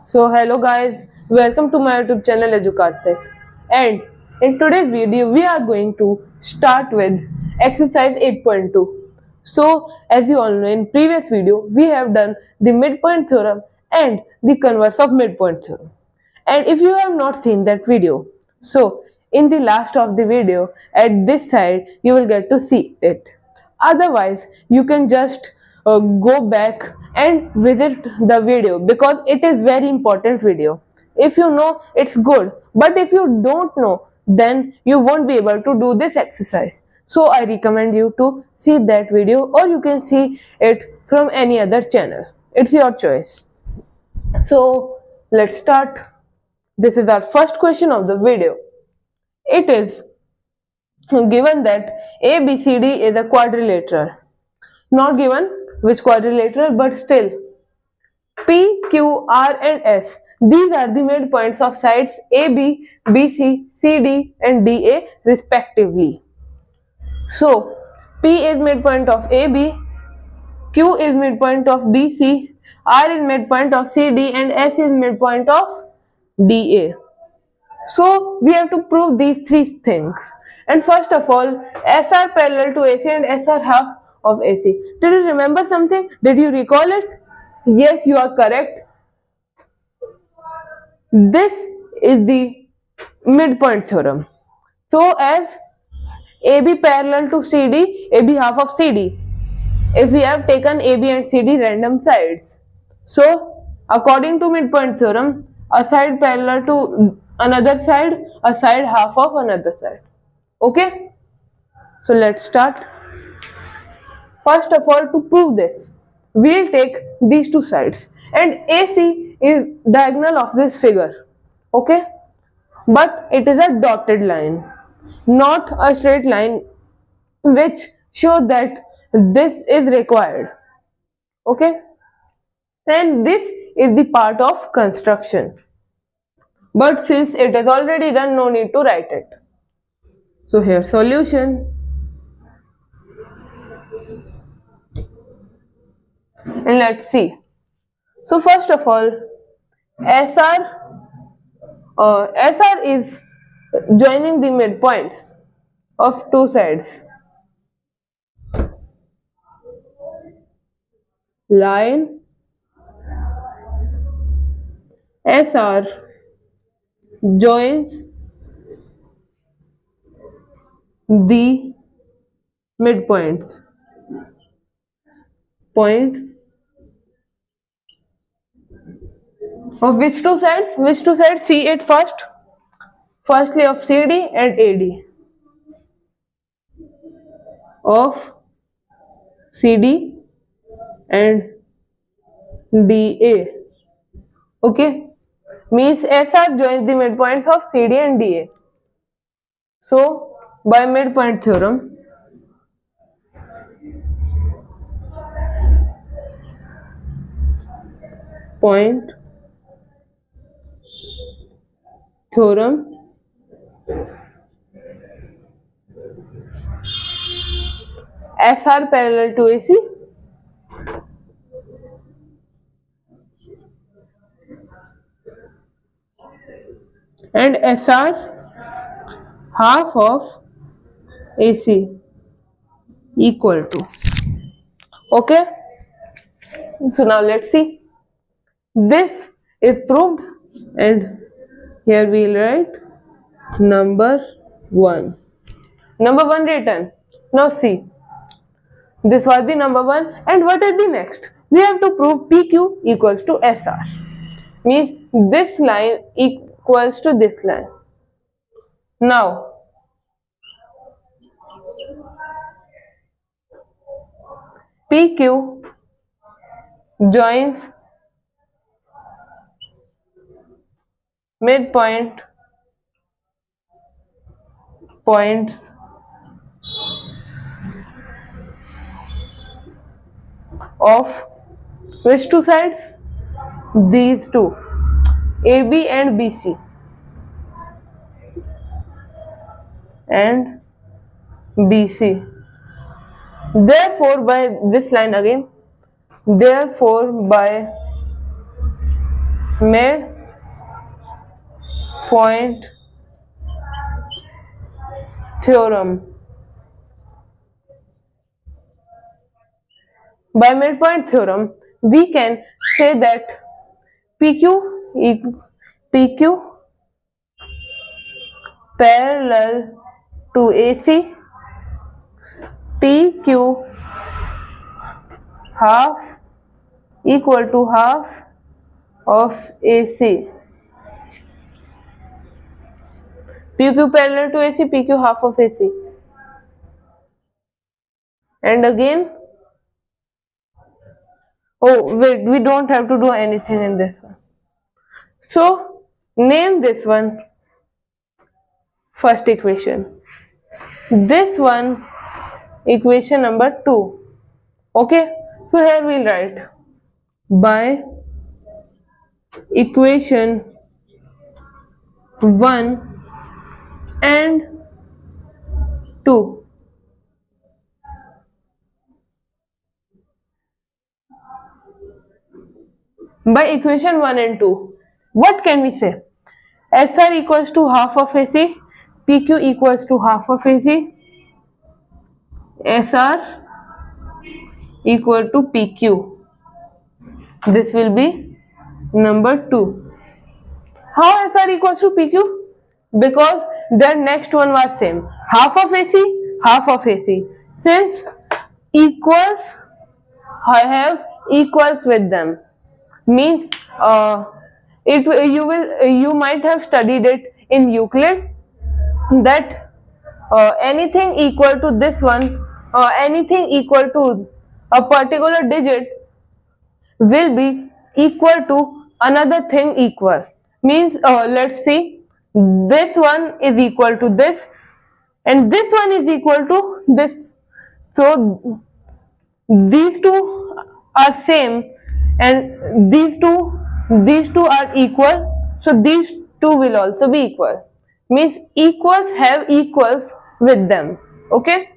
So hello guys, welcome to my YouTube channel Edukartik. And in today's video we are going to start with exercise 8.2. So as you all know, in previous video we have done the midpoint theorem and the converse of midpoint theorem. And if you have not seen that video, so in the last of the video at this side you will get to see it. Otherwise you can just go back and visit the video because it is very important video. If you know, it's good, but if you don't know, then you won't be able to do this exercise. So I recommend you to see that video, or you can see it from any other channel. It's your choice. So let's start. This is our first question of the video. It is given that ABCD is a quadrilateral. Not given which quadrilateral, but still P, Q, R and S. These are the midpoints of sides AB, BC, CD and DA respectively. So P is midpoint of AB, Q is midpoint of BC, R is midpoint of CD and S is midpoint of DA. So we have to prove these three things. And first of all, SR parallel to AC and SR half of AC. Did you remember something? Did you recall it? Yes, you are correct. This is the midpoint theorem. So as AB parallel to CD, AB half of CD. If we have taken AB and CD random sides. So according to midpoint theorem, a side parallel to another side, a side half of another side. Okay? So let's start. First of all, to prove this, we'll take these two sides and AC is diagonal of this figure. Okay? But it is a dotted line, not a straight line, which shows that this is required. Okay? And this is the part of construction. But since it is already done, no need to write it. So here solution. And let's see. So first of all, SR is joining the midpoints of two sides. Line SR joins the midpoints. Points of which two sides? Which two sides? See it first. Firstly of CD and AD. Of CD and DA. Okay? Means SR joins the midpoints of CD and DA. So, by midpoint theorem, point theorem, SR parallel to AC and SR half of AC equal to. Okay? So now let's see. This is proved and here we'll write number 1. Number 1 written. Now see. This was the number 1 and what is the next? We have to prove PQ equals to SR. Means this line equals to this line. Now PQ joins midpoint points of which two sides? These two, AB and BC and BC. Therefore, by this line again, therefore by midpoint theorem. By midpoint theorem, we can say that PQ parallel to AC, PQ half equal to half of AC. PQ parallel to AC, PQ half of AC. And again, oh wait, we don't have to do anything in this one. So name this one first equation. This one equation number 2. Okay, so here we'll write by equation 1 and 2. By equation 1 and 2, what can we say? SR equals to half of AC, PQ equals to half of AC, SR equal to PQ. This will be number 2. How SR equals to PQ? Because the next one was same. Half of AC, half of AC. Since equals, I have equals with them. Means you might have studied it in Euclid that anything equal to this one, anything equal to a particular digit will be equal to another thing equal. Means let's see, this one is equal to this and this one is equal to this. So these two are same and these two are equal, so these two will also be equal. Means equals have equals with them. Okay,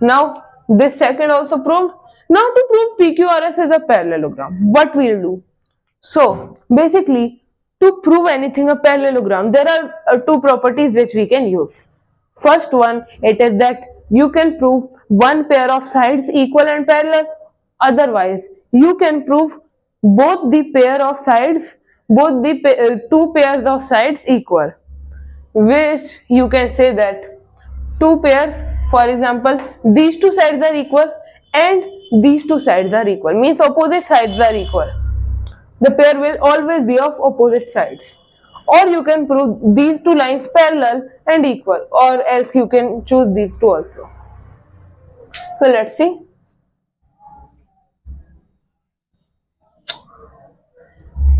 now this second also proved. Now to prove PQRS is a parallelogram, what we'll do? So basically, to prove anything a parallelogram, there are two properties which we can use. First one, it is that you can prove one pair of sides equal and parallel. Otherwise, you can prove both the pair of sides, both the two pairs of sides equal. Which you can say that two pairs, for example, these two sides are equal and these two sides are equal. Means opposite sides are equal. The pair will always be of opposite sides. Or you can prove these two lines parallel and equal, or else you can choose these two also. So let's see.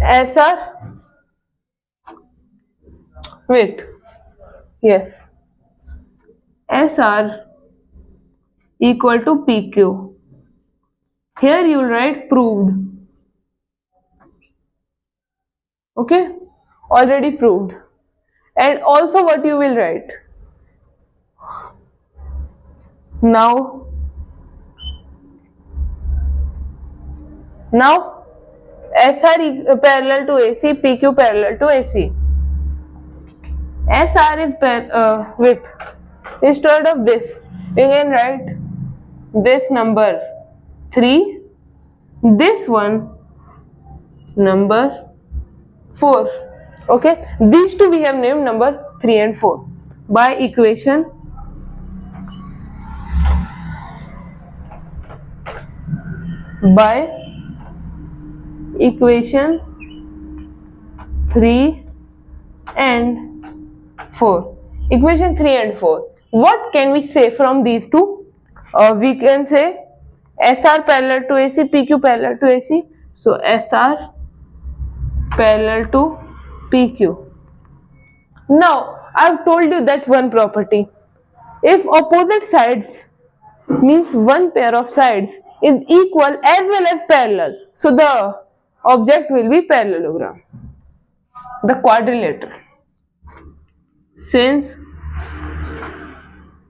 SR, wait, yes, SR equal to PQ. Here you will write proved. Okay, already proved. And also what you will write? Now SR parallel to AC, PQ parallel to AC. SR is with, instead of this, we can write this number 3, this one number 4. Okay, these two we have named number 3 and 4 by equation by equation 3 and 4. Equation 3 and 4. What can we say from these two? We can say SR parallel to AC, PQ parallel to AC. So SR parallel to PQ. Now I have told you that one property. If opposite sides means one pair of sides is equal as well as parallel, so the object will be parallelogram, the quadrilateral. Since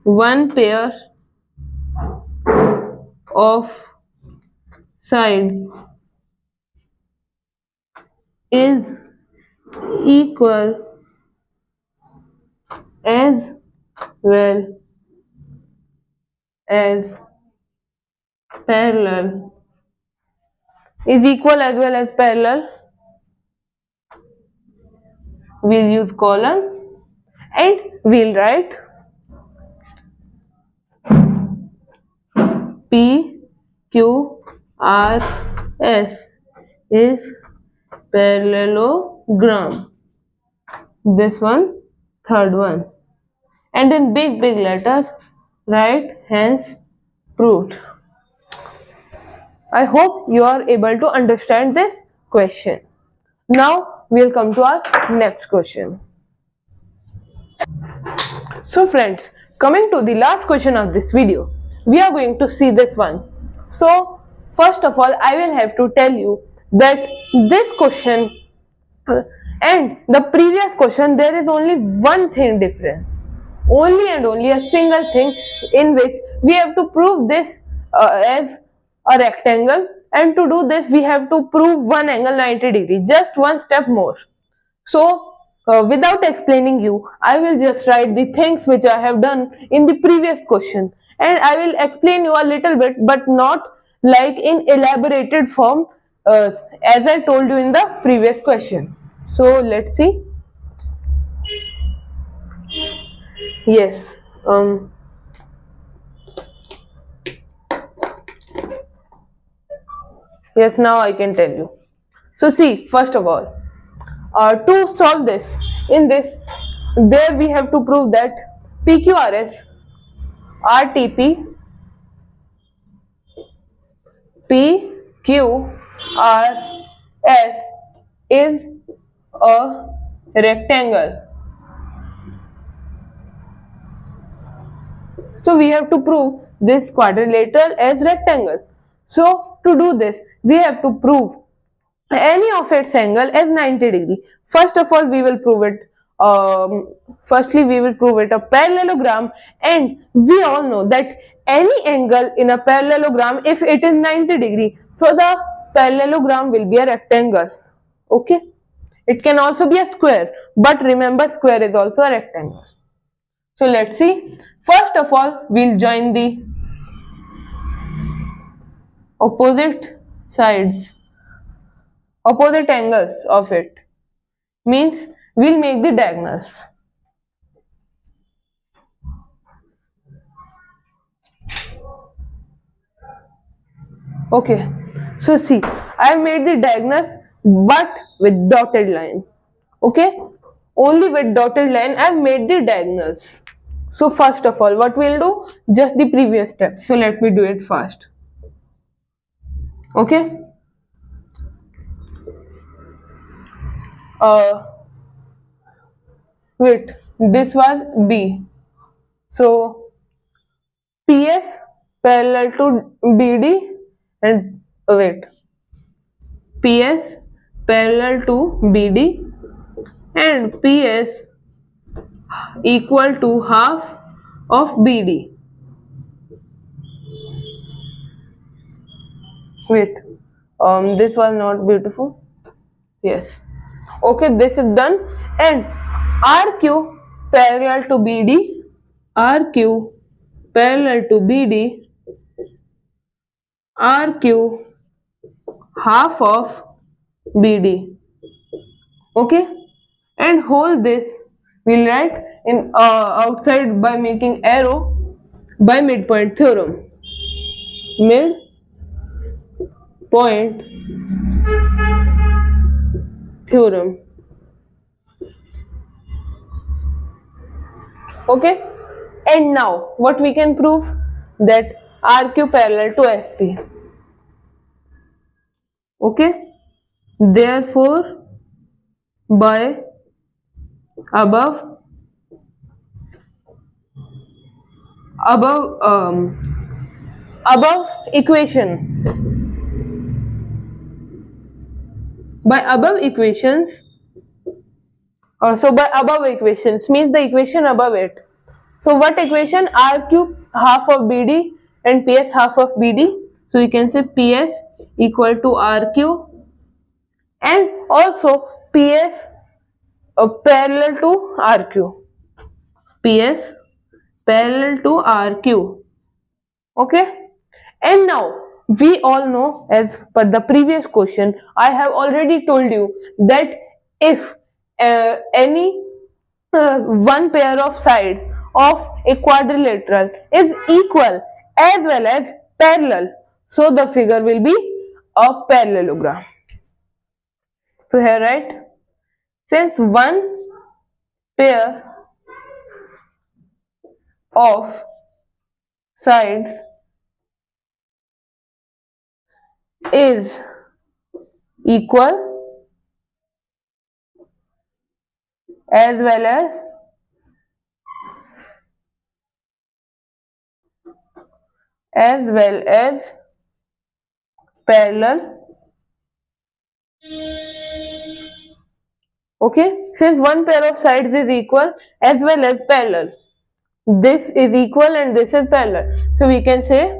one pair of sides is equal as well as parallel, is equal as well as parallel, we'll use column and we'll write P Q R S is parallelogram. This one, third one, and in big letters write hence proved. I hope you are able to understand this question. Now we'll come to our next question. So friends, coming to the last question of this video, we are going to see this one. So first of all, I will have to tell you that this question and the previous question, there is only one thing difference, only and only a single thing, in which we have to prove this as a rectangle, and to do this we have to prove one angle 90 degree, just one step more. So without explaining you, I will just write the things which I have done in the previous question, and I will explain you a little bit, but not like in elaborated form as I told you in the previous question. So let's see. Yes. Yes, now I can tell you. So see, first of all, to solve this, in this, there we have to prove that PQRS, RTP, PQRS is a rectangle. So we have to prove this quadrilateral as rectangle. So to do this, we have to prove any of its angle as 90 degree. First of all, we will prove it. Firstly, we will prove it a parallelogram, and we all know that any angle in a parallelogram, if it is 90 degree, so the parallelogram will be a rectangle. Okay, it can also be a square, but remember, square is also a rectangle. So let's see. First of all, we'll join the opposite sides, opposite angles of it, means we'll make the diagonals. Okay, so see, I have made the diagonals but with dotted line. Okay, only with dotted line I have made the diagonals. So first of all, what we'll do, just the previous step. So let me do it fast. Okay, wait, this was B. So PS parallel to BD, and wait, PS parallel to BD, and PS equal to half of BD. Wait, this was not beautiful. Yes. Okay, this is done, and RQ parallel to BD, RQ parallel to BD, RQ half of BD. Okay, and hold this we'll write in outside by making arrow by midpoint theorem. Midpoint theorem. Okay, and now what we can prove, that RQ parallel to SP. Okay, therefore by above equation, by above equations, so by above equations means the equation above it. So what equation? RQ half of BD and PS half of BD. So you can say PS equal to RQ and also PS parallel to RQ. PS parallel to RQ. Okay, and now we all know, as per the previous question, I have already told you that if any one pair of side of a quadrilateral is equal as well as parallel, so the figure will be a parallelogram. So here, right, since one pair of sides is equal as well as parallel. Okay, since one pair of sides is equal as well as parallel, this is equal and this is parallel, so we can say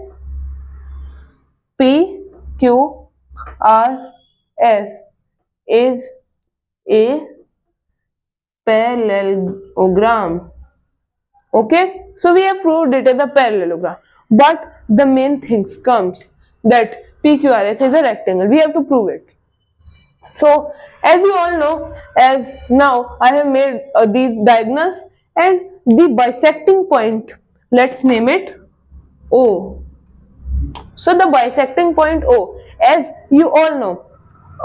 PQRS is a parallelogram. Okay, so we have proved it as a parallelogram, but the main thing comes that PQRS is a rectangle. We have to prove it. So as you all know, as now I have made these diagonals and the bisecting point, let's name it O. So the bisecting point O, as you all know,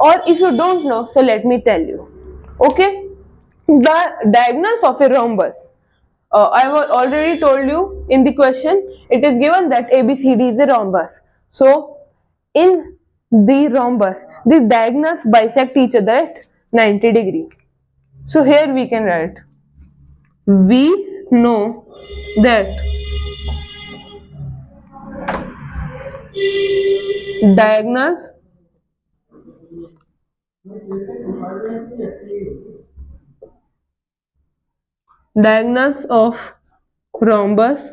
or if you don't know, so let me tell you. Okay, the diagonals of a rhombus. I have already told you in the question, it is given that ABCD is a rhombus. So in the rhombus, the diagonals bisect each other at 90 degree. So here we can write, we know that diagonals of rhombus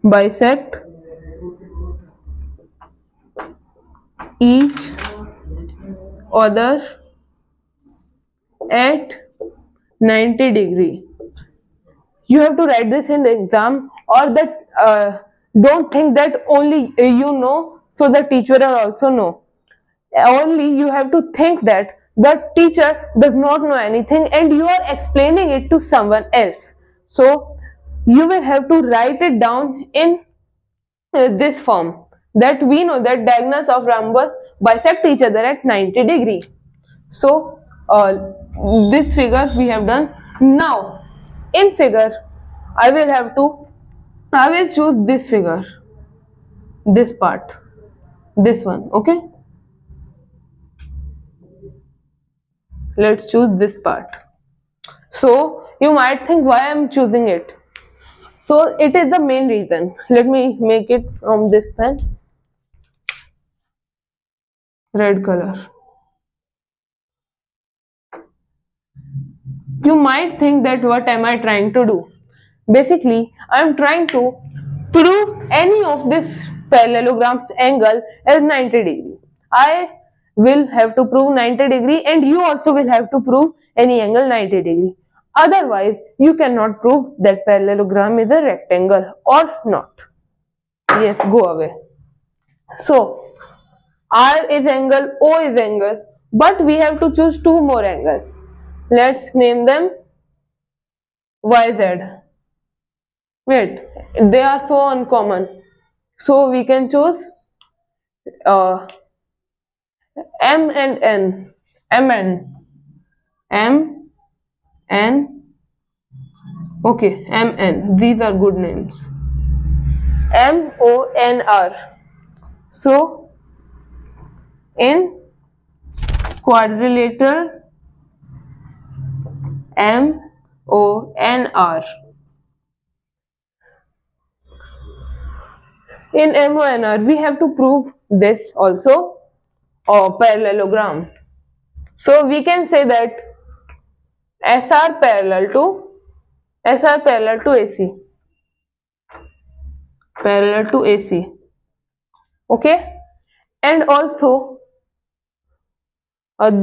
bisect each other at 90 degree. You have to write this in the exam, or that don't think that only you know, so the teacher will also know. Only you have to think that the teacher does not know anything and you are explaining it to someone else. So you will have to write it down in this form, that we know that diagonals of rhombus bisect each other at 90 degree. So this figure we have done. Now in figure I will choose this figure, this part, this one. Okay, let's choose this part. So you might think why I am choosing it. So it is the main reason. Let me make it from this pen, red color. You might think that what am I trying to do? Basically, I am trying to prove any of this parallelogram's angle as 90 degree. I will have to prove 90 degree and you also will have to prove any angle 90 degree. Otherwise, you cannot prove that parallelogram is a rectangle or not. Yes, go away. So, R is angle, O is angle, but we have to choose two more angles. Let's name them YZ. Wait, they are so uncommon. So we can choose uh, M and N. M, okay, MN. These are good names. MONR. So in quadrilateral MONR. In MONR, we have to prove this also, parallelogram. So we can say that SR parallel to AC. Parallel to AC. Okay. and also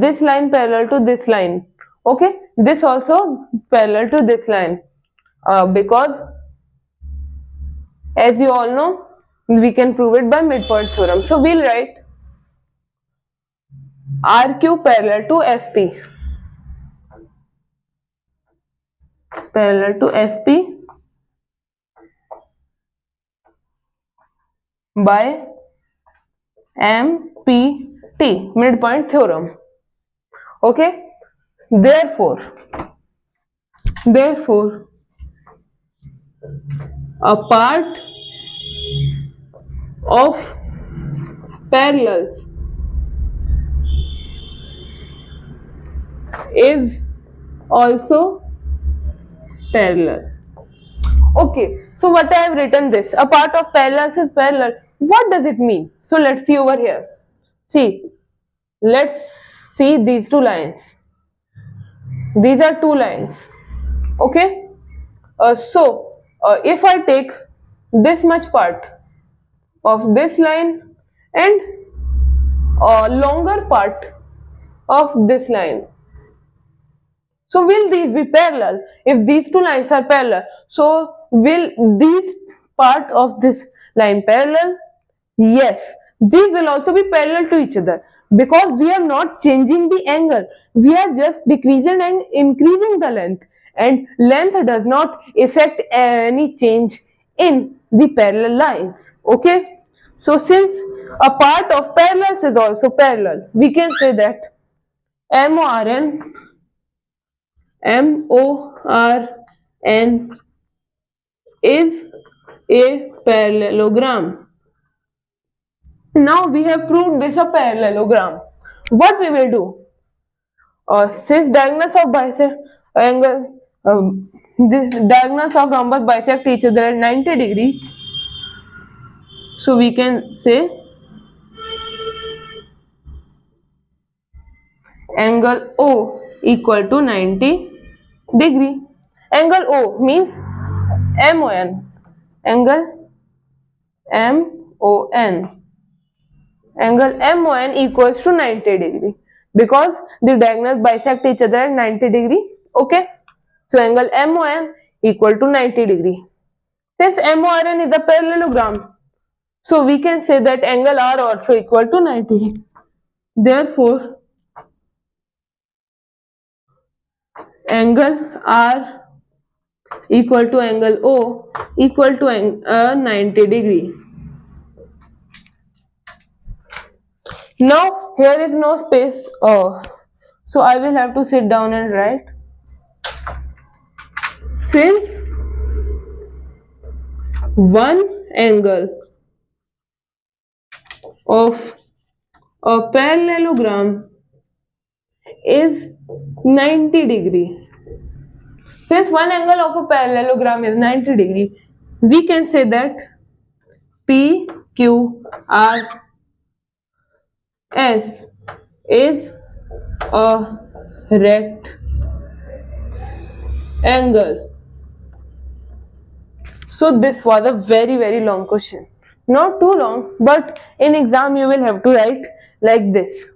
this line parallel to this line. Okay, this also parallel to this line, because as you all know, we can prove it by midpoint theorem. So we'll write RQ parallel to SP, parallel to SP by MPT, midpoint theorem. Okay, therefore a part of parallels is also parallel. Okay, so what I have written this, a part of parallels is parallel. What does it mean? So let's see over here. See, let's see these two lines. These are two lines. Okay, if I take this much part of this line and a longer part of this line, so will these be parallel? If these two lines are parallel, so will these part of this line parallel? Yes, these will also be parallel to each other, because we are not changing the angle, we are just decreasing and increasing the length, and length does not affect any change in the parallel lines. Okay, so since a part of parallels is also parallel, we can say that MORN is a parallelogram. Now we have proved this a parallelogram. What we will do? Since diagonals of this diagonals of rhombus bisect each other at 90 degree, so we can say angle O equal to 90 degree. Angle O means MON. Angle MON. Angle MON equals to 90 degree, because the diagonals bisect each other at 90 degree. Okay, so angle MON equal to 90 degree. Since MORN is a parallelogram, so we can say that angle R also equal to 90 degree. Therefore, angle R equal to angle O equal to 90 degree. Now here is no space, so I will have to sit down and write. Since one angle of a parallelogram is 90 degree, since one angle of a parallelogram is 90 degree, we can say that PQRS is a rectangle. So this was a very long question. Not too long, but in exam you will have to write like this.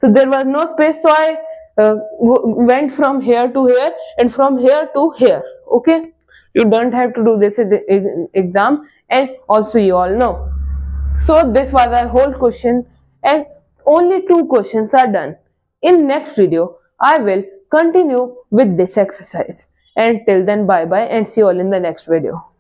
So there was no space, so I went from here to here and from here to here. Okay, you don't have to do this in the exam, and also you all know. So this was our whole question, and only 2 questions are done. In next video, I will continue with this exercise. And till then, bye bye and see you all in the next video.